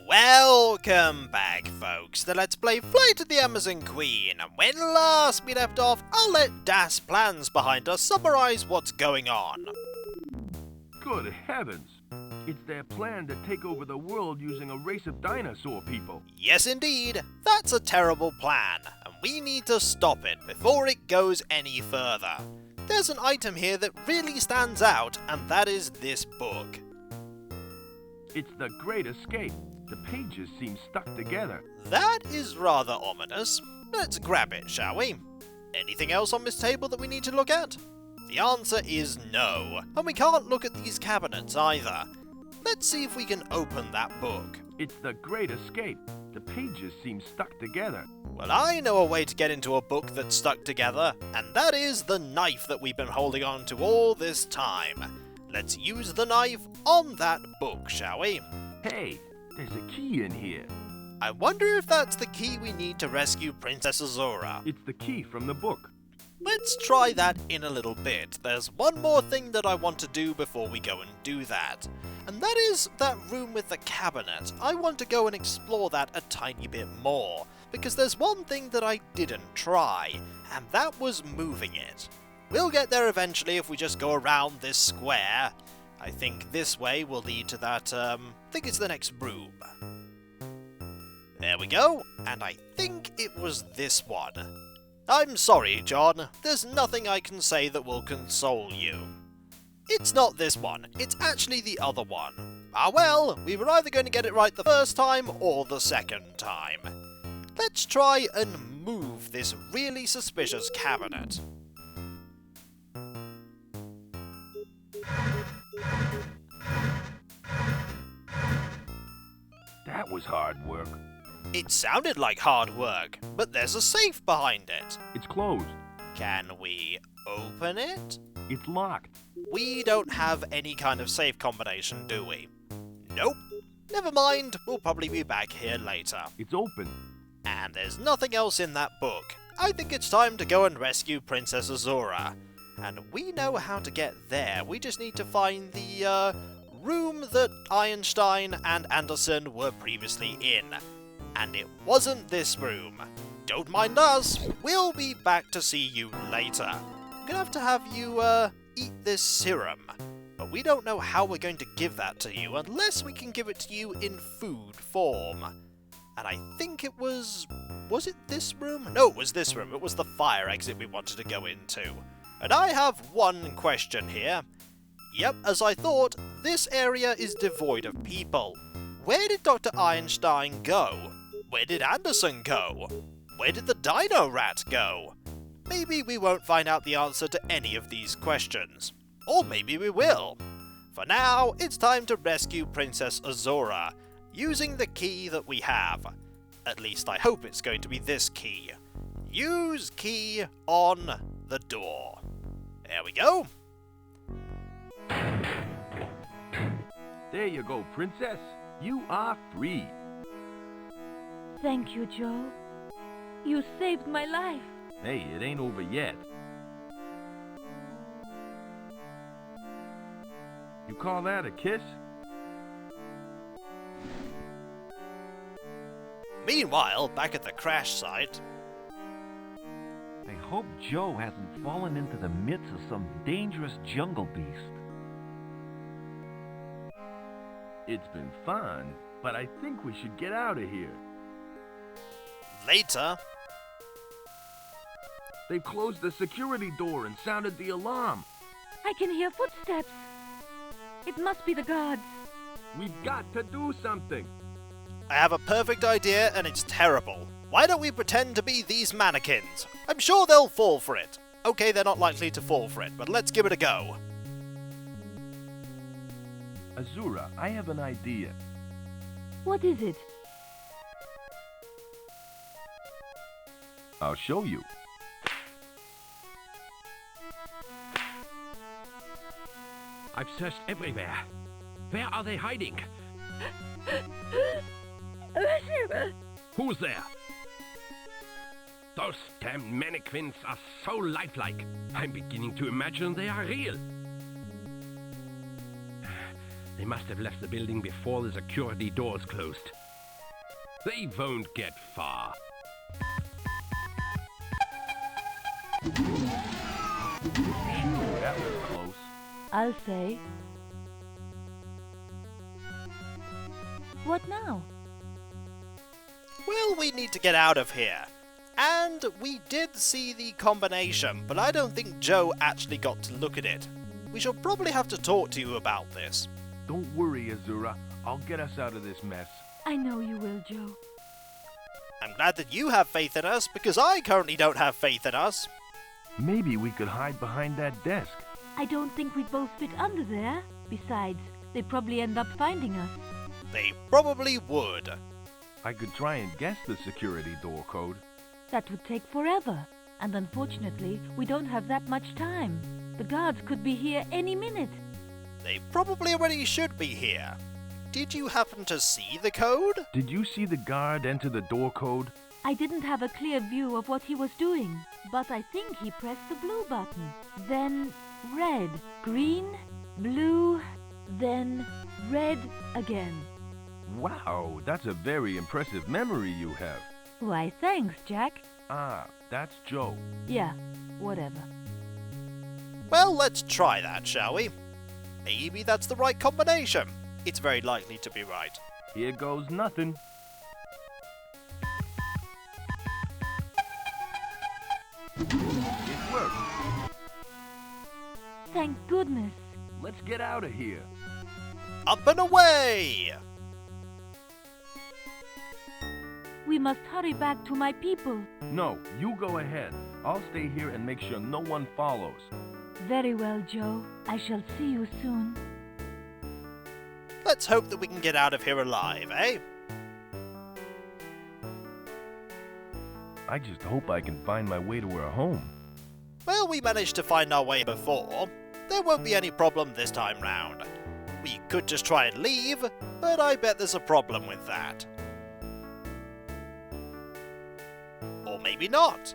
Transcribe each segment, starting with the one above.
Welcome back, folks, to Let's Play Flight of the Amazon Queen, and when last we left off, I'll let Das plans behind us summarise what's going on. Good heavens! It's their plan to take over the world using a race of dinosaur people. Yes indeed, that's a terrible plan, and we need to stop it before it goes any further. There's an item here that really stands out, and that is this book. It's the Great Escape. The pages seem stuck together. That is rather ominous. Let's grab it, shall we? Anything else on this table that we need to look at? The answer is no, and we can't look at these cabinets either. Let's see if we can open that book. It's the Great Escape. The pages seem stuck together. Well, I know a way to get into a book that's stuck together, and that is the knife that we've been holding on to all this time. Let's use the knife on that book, shall we? Hey, there's a key in here. I wonder if that's the key we need to rescue Princess Azura. It's the key from the book. Let's try that in a little bit. There's one more thing that I want to do before we go and do that. And that is that room with the cabinet. I want to go and explore that a tiny bit more, because there's one thing that I didn't try, and that was moving it. We'll get there eventually if we just go around this square. I think this way will lead to that, I think it's the next room. There we go, and I think it was this one. I'm sorry, John, there's nothing I can say that will console you. It's not this one, it's actually the other one. Ah well, we were either going to get it right the first time or the second time. Let's try and move this really suspicious cabinet. That was hard work. It sounded like hard work, but there's a safe behind it. It's closed. Can we open it? It's locked. We don't have any kind of safe combination, do we? Nope. Never mind, we'll probably be back here later. It's open. And there's nothing else in that book. I think it's time to go and rescue Princess Azura. And we know how to get there. We just need to find the room that Einstein and Anderson were previously in. And it wasn't this room. Don't mind us, we'll be back to see you later. I'm gonna have you eat this serum, but we don't know how we're going to give that to you unless we can give it to you in food form. And I think it was it this room? No, it was this room. It was the fire exit we wanted to go into. And I have one question here. Yep, as I thought, this area is devoid of people. Where did Dr. Einstein go? Where did Anderson go? Where did the Dino Rat go? Maybe we won't find out the answer to any of these questions. Or maybe we will. For now, it's time to rescue Princess Azura, using the key that we have. At least I hope it's going to be this key. Use key on the door. There we go. There you go, Princess. You are free. Thank you, Joe. You saved my life. Hey, it ain't over yet. You call that a kiss? Meanwhile, back at the crash site... I hope Joe hasn't fallen into the midst of some dangerous jungle beast. It's been fun, but I think we should get out of here. Later... They've closed the security door and sounded the alarm. I can hear footsteps. It must be the guards. We've got to do something. I have a perfect idea, and it's terrible. Why don't we pretend to be these mannequins? I'm sure they'll fall for it. Okay, they're not likely to fall for it, but let's give it a go. Azura, I have an idea. What is it? I'll show you. I've searched everywhere. Where are they hiding? Who's there? Those damn mannequins are so lifelike. I'm beginning to imagine they are real. They must have left the building before the security doors closed. They won't get far. Phew, that was close. I'll say. What now? Well, we need to get out of here. And we did see the combination, but I don't think Joe actually got to look at it. We shall probably have to talk to you about this. Don't worry, Azura. I'll get us out of this mess. I know you will, Joe. I'm glad that you have faith in us, because I currently don't have faith in us. Maybe we could hide behind that desk. I don't think we'd both fit under there. Besides, they'd probably end up finding us. They probably would. I could try and guess the security door code. That would take forever. And unfortunately, we don't have that much time. The guards could be here any minute. They probably already should be here. Did you happen to see the code? Did you see the guard enter the door code? I didn't have a clear view of what he was doing, but I think he pressed the blue button. Then red, green, blue, then red again. Wow, that's a very impressive memory you have. Why, thanks, Jack. Ah, that's Joe. Yeah, whatever. Well, let's try that, shall we? Maybe that's the right combination. It's very likely to be right. Here goes nothing. It worked. Thank goodness. Let's get out of here. Up and away! We must hurry back to my people. No, you go ahead. I'll stay here and make sure no one follows. Very well, Joe. I shall see you soon. Let's hope that we can get out of here alive, eh? I just hope I can find my way to our home. Well, we managed to find our way before. There won't be any problem this time round. We could just try and leave, but I bet there's a problem with that. Or maybe not.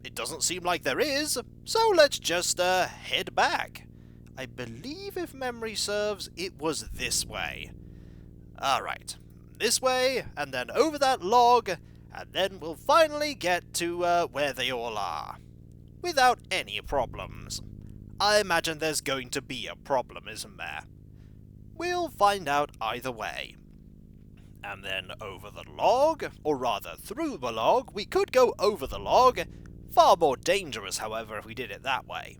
It doesn't seem like there is, so let's just head back. I believe, if memory serves, it was this way. Alright, this way, and then over that log, and then we'll finally get to where they all are. Without any problems. I imagine there's going to be a problem, isn't there? We'll find out either way. And then over the log, or rather through the log, we could go over the log. Far more dangerous, however, if we did it that way.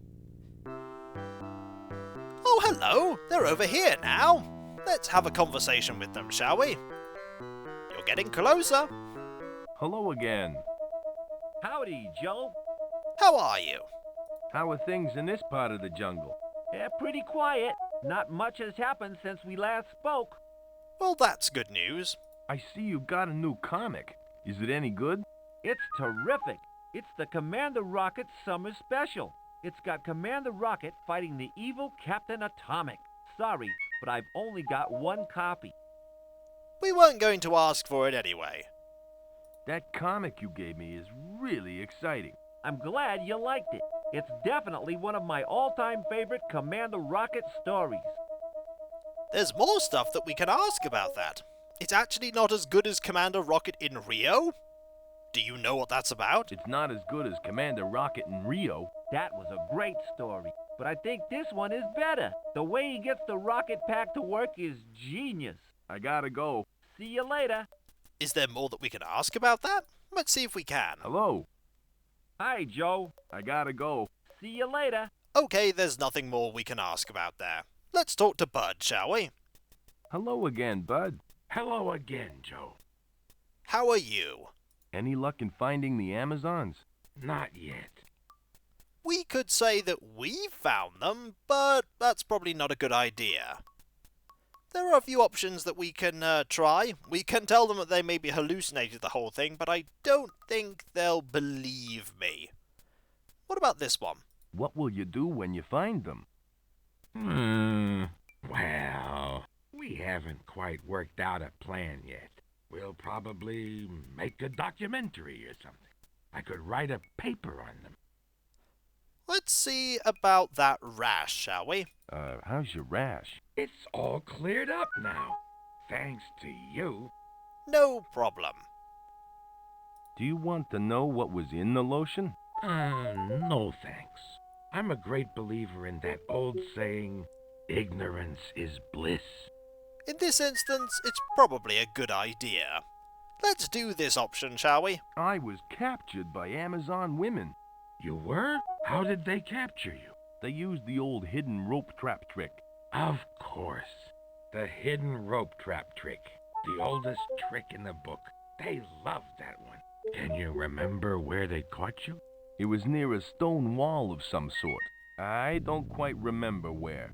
Oh, hello! They're over here now! Let's have a conversation with them, shall we? You're getting closer. Hello again. Howdy, Joe. How are you? How are things in this part of the jungle? Yeah, pretty quiet. Not much has happened since we last spoke. Well, that's good news. I see you got a new comic. Is it any good? It's terrific. It's the Commander Rocket Summer Special. It's got Commander Rocket fighting the evil Captain Atomic. Sorry, but I've only got one copy. We weren't going to ask for it anyway. That comic you gave me is really exciting. I'm glad you liked it. It's definitely one of my all-time favorite Commander Rocket stories. There's more stuff that we can ask about that. It's actually not as good as Commander Rocket in Rio. Do you know what that's about? It's not as good as Commander Rocket in Rio. That was a great story, but I think this one is better. The way he gets the rocket pack to work is genius. I gotta go. See you later. Is there more that we can ask about that? Let's see if we can. Hello. Hi, Joe. I gotta go. See you later. Okay, there's nothing more we can ask about there. Let's talk to Bud, shall we? Hello again, Bud. Hello again, Joe. How are you? Any luck in finding the Amazons? Not yet. We could say that we found them, but that's probably not a good idea. There are a few options that we can try. We can tell them that they maybe hallucinated the whole thing, but I don't think they'll believe me. What about this one? What will you do when you find them? Well, we haven't quite worked out a plan yet. We'll probably make a documentary or something. I could write a paper on them. Let's see about that rash, shall we? How's your rash? It's all cleared up now. Thanks to you. No problem. Do you want to know what was in the lotion? No thanks. I'm a great believer in that old saying, ignorance is bliss. In this instance, it's probably a good idea. Let's do this option, shall we? I was captured by Amazon women. You were? How did they capture you? They used the old hidden rope trap trick. Of course. The hidden rope trap trick. The oldest trick in the book. They loved that one. Can you remember where they caught you? It was near a stone wall of some sort. I don't quite remember where.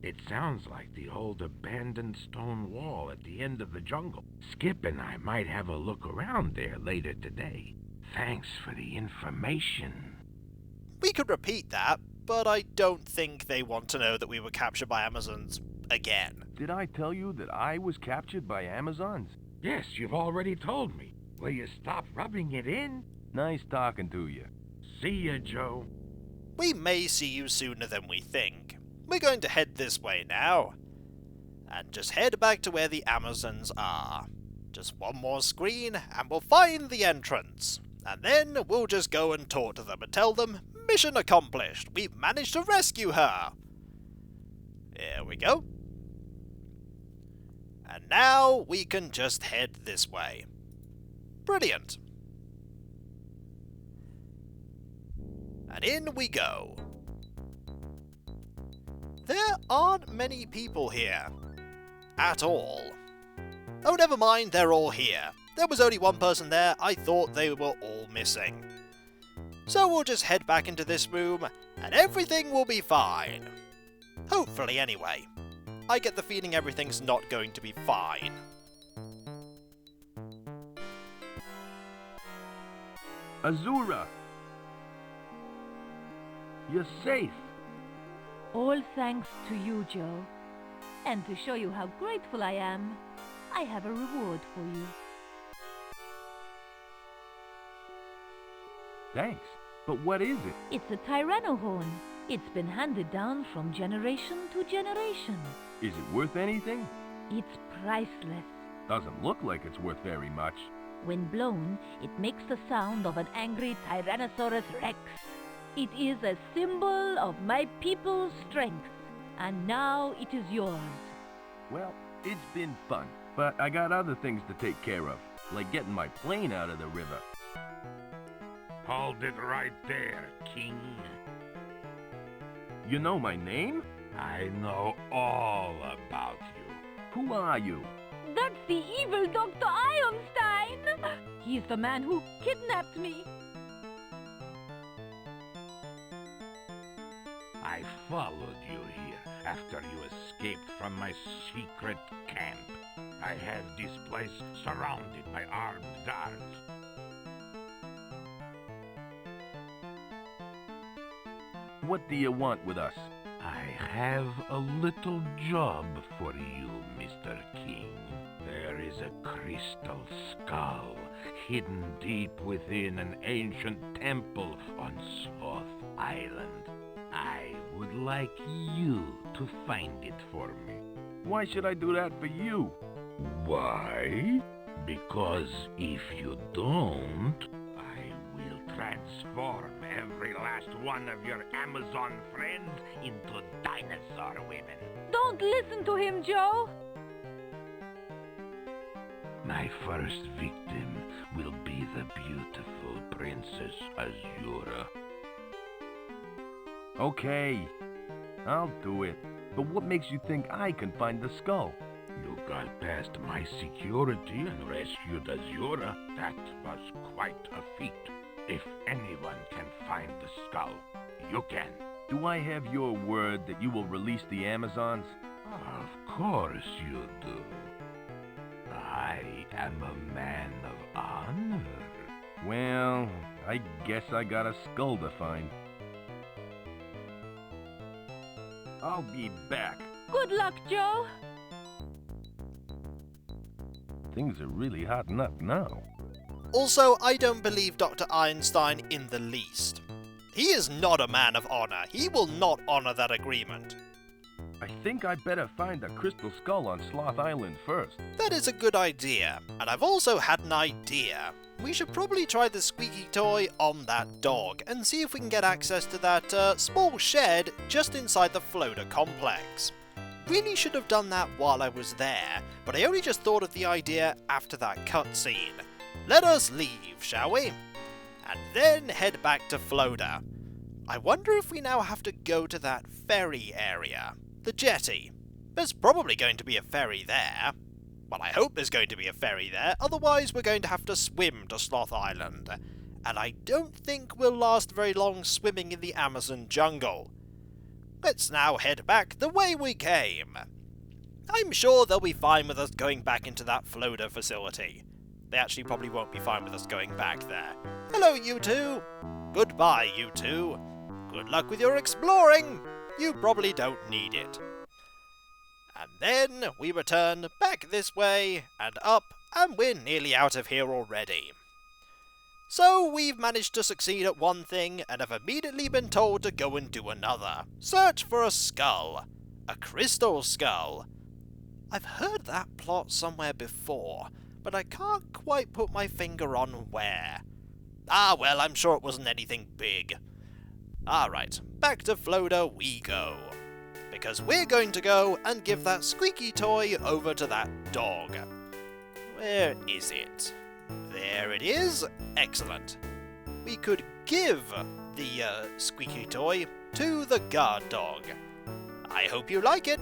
It sounds like the old abandoned stone wall at the end of the jungle. Skip and I might have a look around there later today. Thanks for the information. We could repeat that, but I don't think they want to know that we were captured by Amazons again. Did I tell you that I was captured by Amazons? Yes, you've already told me. Will you stop rubbing it in? Nice talking to you. See ya, Joe. We may see you sooner than we think. We're going to head this way now. And just head back to where the Amazons are. Just one more screen, and we'll find the entrance. And then we'll just go and talk to them and tell them, mission accomplished, we've managed to rescue her. Here we go. And now we can just head this way. Brilliant. And in we go. There aren't many people here. At all. Oh, never mind, they're all here. There was only one person there, I thought they were all missing. So we'll just head back into this room, and everything will be fine. Hopefully, anyway. I get the feeling everything's not going to be fine. Azura! You're safe! All thanks to you, Joe. And to show you how grateful I am, I have a reward for you. Thanks. But what is it? It's a tyrannohorn. It's been handed down from generation to generation. Is it worth anything? It's priceless. Doesn't look like it's worth very much. When blown, it makes the sound of an angry Tyrannosaurus Rex. It is a symbol of my people's strength, and now it is yours. Well, it's been fun, but I got other things to take care of, like getting my plane out of the river. Hold it right there, King. You know my name? I know all about you. Who are you? That's the evil Dr. Ironstein! He's the man who kidnapped me. I followed you here after you escaped from my secret camp. I had this place surrounded by armed guards. What do you want with us? I have a little job for you, Mr. King. There is a crystal skull hidden deep within an ancient temple on South Island. I would like you to find it for me. Why should I do that for you? Why? Because if you don't, I will transform every last one of your Amazon friends into dinosaur women. Don't listen to him, Joe! My first victim will be the beautiful Princess Azura. Okay, I'll do it. But what makes you think I can find the skull? You got past my security and rescued Azura. That was quite a feat. If anyone can find the skull, you can. Do I have your word that you will release the Amazons? Of course you do. I am a man of honor. Well, I guess I got a skull to find. I'll be back. Good luck, Joe! Things are really hotting up now. Also, I don't believe Dr. Einstein in the least. He is not a man of honor. He will not honor that agreement. I think I better find the crystal skull on Sloth Island first. That is a good idea, and I've also had an idea. We should probably try the squeaky toy on that dog and see if we can get access to that small shed just inside the floater complex. Really should have done that while I was there, but I only just thought of the idea after that cutscene. Let us leave, shall we? And then head back to Floater. I wonder if we now have to go to that ferry area. The jetty. There's probably going to be a ferry there. Well, I hope there's going to be a ferry there, otherwise we're going to have to swim to Sloth Island. And I don't think we'll last very long swimming in the Amazon jungle. Let's now head back the way we came. I'm sure they'll be fine with us going back into that floater facility. They actually probably won't be fine with us going back there. Hello, you two. Goodbye, you two. Good luck with your exploring. You probably don't need it. And then we return back this way and up, and we're nearly out of here already. So we've managed to succeed at one thing and have immediately been told to go and do another. Search for a skull. A crystal skull. I've heard that plot somewhere before, but I can't quite put my finger on where. Ah well, I'm sure it wasn't anything big. Alright, back to Floater we go. Because we're going to go and give that squeaky toy over to that dog. Where is it? There it is. Excellent. We could give the squeaky toy to the guard dog. I hope you like it.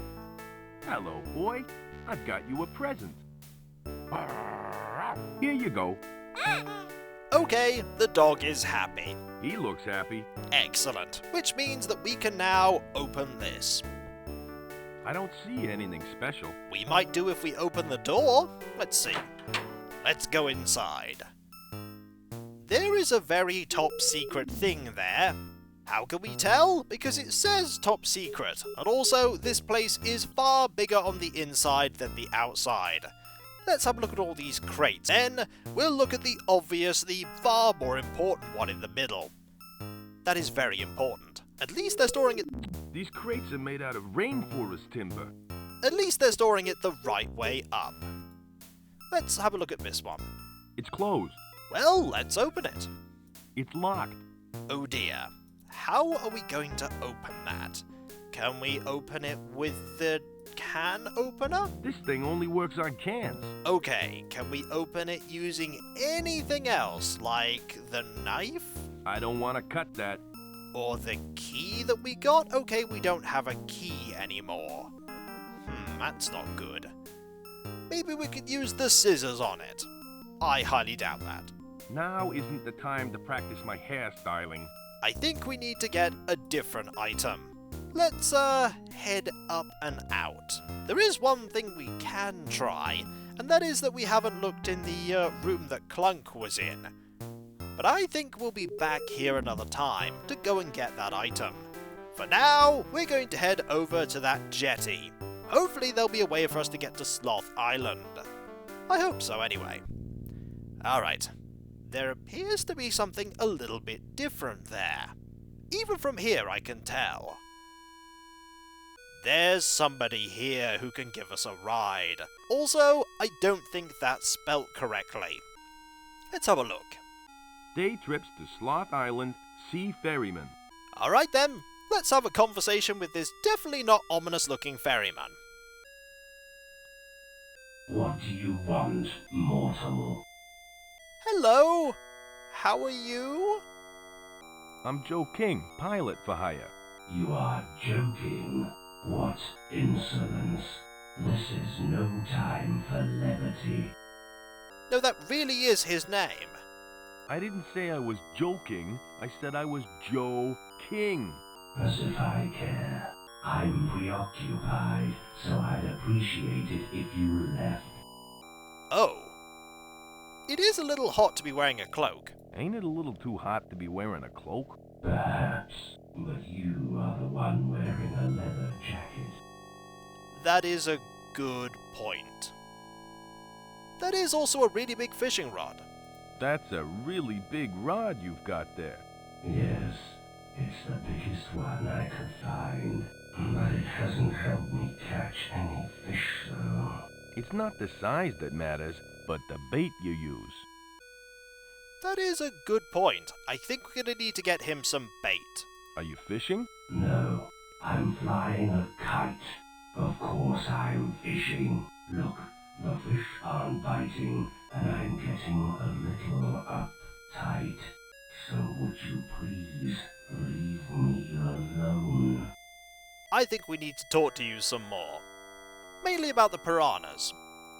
Hello, boy. I've got you a present. Here you go. Okay, the dog is happy. He looks happy. Excellent. Which means that we can now open this. I don't see anything special. We might do if we open the door. Let's see. Let's go inside. There is a very top secret thing there. How can we tell? Because it says top secret, and also this place is far bigger on the inside than the outside. Let's have a look at all these crates. Then we'll look at the obvious, the far more important one in the middle. That is very important. At least they're storing it... These crates are made out of rainforest timber. At least they're storing it the right way up. Let's have a look at this one. It's closed. Well, let's open it. It's locked. Oh dear. How are we going to open that? Can we open it with the can opener? This thing only works on cans. Okay, can we open it using anything else, like the knife? I don't want to cut that. Or the key that we got? Okay, we don't have a key anymore. That's not good. Maybe we could use the scissors on it. I highly doubt that. Now isn't the time to practice my hairstyling. I think we need to get a different item. Let's, head up and out. There is one thing we can try, and that is that we haven't looked in the room that Clunk was in. But I think we'll be back here another time to go and get that item. For now, we're going to head over to that jetty. Hopefully there'll be a way for us to get to Sloth Island. I hope so, anyway. Alright. There appears to be something a little bit different there. Even from here I can tell. There's somebody here who can give us a ride. Also, I don't think that's spelt correctly. Let's have a look. Day trips to Sloth Island, Sea Ferryman. Alright then, let's have a conversation with this definitely not ominous looking ferryman. What do you want, mortal? Hello, how are you? I'm Joe King, pilot for hire. You are joking. What insolence. This is no time for levity. No, that really is his name. I didn't say I was joking. I said I was Joe King. As if I care. I'm preoccupied, so I'd appreciate it if you left. Oh. It is a little hot to be wearing a cloak. Ain't it a little too hot to be wearing a cloak? Perhaps, but you are the one wearing a leather jacket. That is a good point. That is also a really big fishing rod. That's a really big rod you've got there. Yes, it's the biggest one I could find. But it hasn't helped me catch any fish, though. It's not the size that matters, but the bait you use. That is a good point. I think we're gonna need to get him some bait. Are you fishing? No, I'm flying a kite. Of course I'm fishing. Look, the fish aren't biting, and I'm getting a little uptight. So would you please leave me alone? I think we need to talk to you some more. Mainly about the piranhas.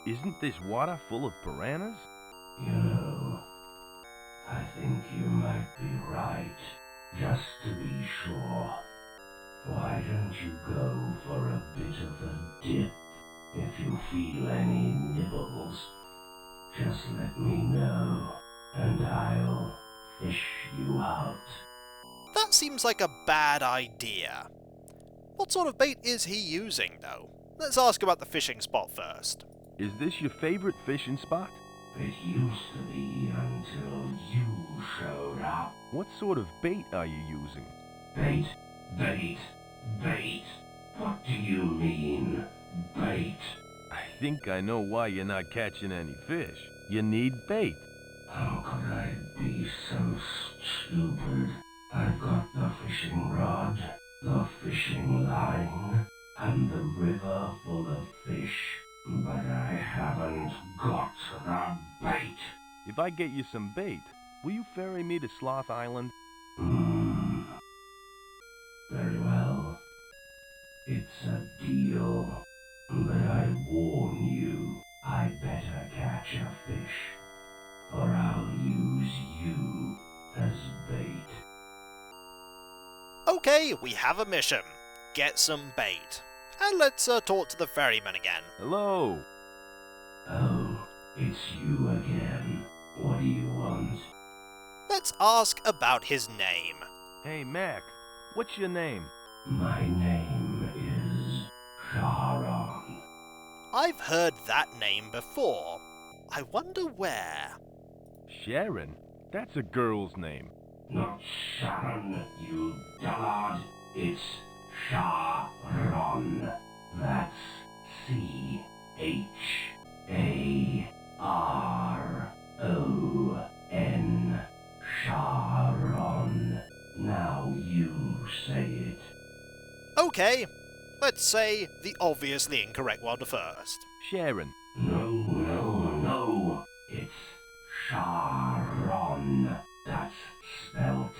Isn't this water full of piranhas? You know, I think you might be right. Just to be sure. Why don't you go for a bit of a dip? If you feel any nibbles, just let me know, and I'll fish you out. That seems like a bad idea. What sort of bait is he using, though? Let's ask about the fishing spot first. Is this your favorite fishing spot? It used to be until you showed up. What sort of bait are you using? Bait, bait, bait. What do you mean, bait? I think I know why you're not catching any fish. You need bait. How could I be so stupid? I've got the fishing rod, the fishing line, and the river full of fish, but I haven't got the bait. If I get you some bait, will you ferry me to Sloth Island? Very well. It's a deal. But I warn you, I better catch a fish, or I'll use you as bait. Okay, we have a mission. Get some bait. And let's talk to the ferryman again. Hello. Oh, it's you again. What do you want? Let's ask about his name. Hey, Mac. What's your name? My name is Sharon. I've heard that name before. I wonder where. Sharon? That's a girl's name. Not Sharon, you dullard. It's Sharon. That's Charon. Sharon. Now you say it. Okay, let's say the obviously incorrect one first. Sharon. No. It's Charon. That's spelt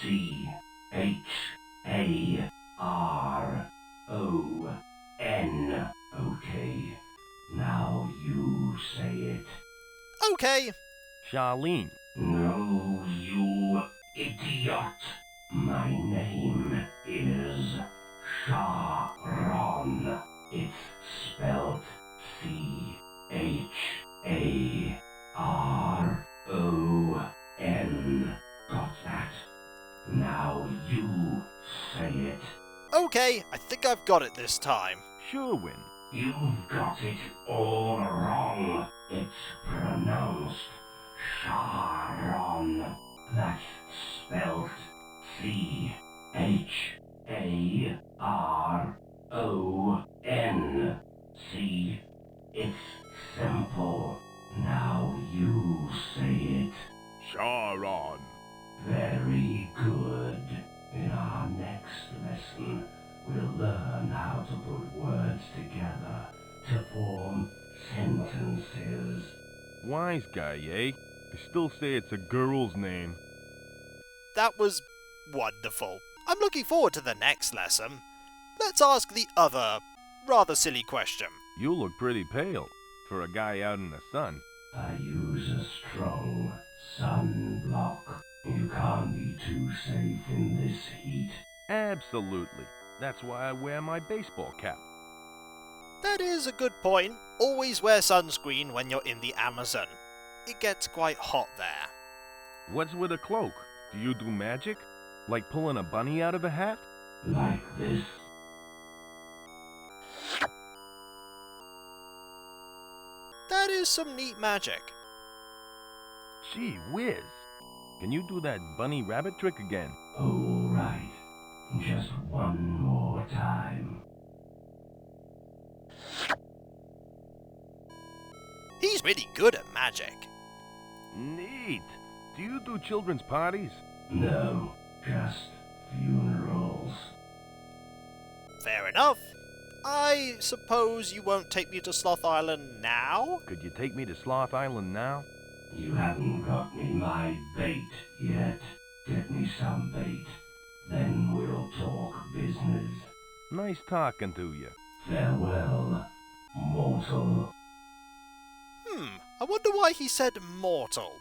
Charon. Okay, now you say it. Okay, Charlene. No, you idiot. My name is Charon. It's spelled Charon. Got that? Now you say it. okay, I think I've got it this time. Sherwin. You've got it all wrong. It's pronounced Charon. That's spelled Charon. See? It's simple. Now you say it. Sharon. Very good. In our next lesson, we'll learn how to put words together to form sentences. Wise guy, eh? I still say it's a girl's name. That was wonderful. I'm looking forward to the next lesson. Let's ask the other, rather silly question. You look pretty pale for a guy out in the sun. I use a strong sunblock. You can't be too safe in this heat. Absolutely. That's why I wear my baseball cap. That is a good point. Always wear sunscreen when you're in the Amazon. It gets quite hot there. What's with a cloak? Do you do magic? Like pulling a bunny out of a hat? Like this. That is some neat magic. Gee whiz. Can you do that bunny rabbit trick again? All right. Just one more time. He's really good at magic. Neat. Do you do children's parties? No, just funerals. Fair enough. I suppose you won't take me to Sloth Island now? Could you take me to Sloth Island now? You haven't got me my bait yet. Get me some bait, then we'll talk business. Nice talking to you. Farewell, mortal. I wonder why he said mortal.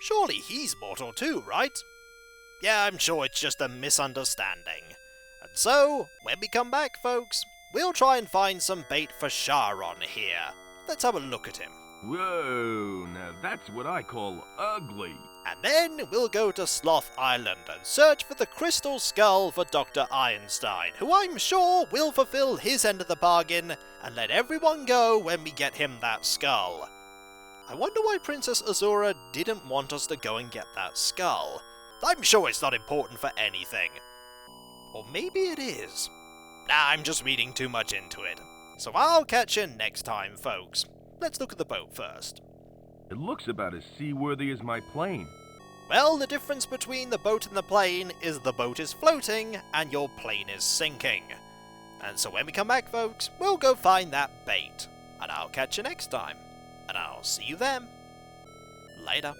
Surely he's mortal too, right? Yeah, I'm sure it's just a misunderstanding. And so, when we come back, folks, we'll try and find some bait for Charon here. Let's have a look at him. Whoa, now that's what I call ugly. And then we'll go to Sloth Island and search for the crystal skull for Dr. Einstein, who I'm sure will fulfill his end of the bargain and let everyone go when we get him that skull. I wonder why Princess Azura didn't want us to go and get that skull. I'm sure it's not important for anything. Or maybe it is. Nah, I'm just reading too much into it. So I'll catch you next time, folks. Let's look at the boat first. It looks about as seaworthy as my plane. Well, the difference between the boat and the plane is the boat is floating and your plane is sinking. And so when we come back, folks, we'll go find that bait. And I'll catch you next time. And I'll see you then. Later.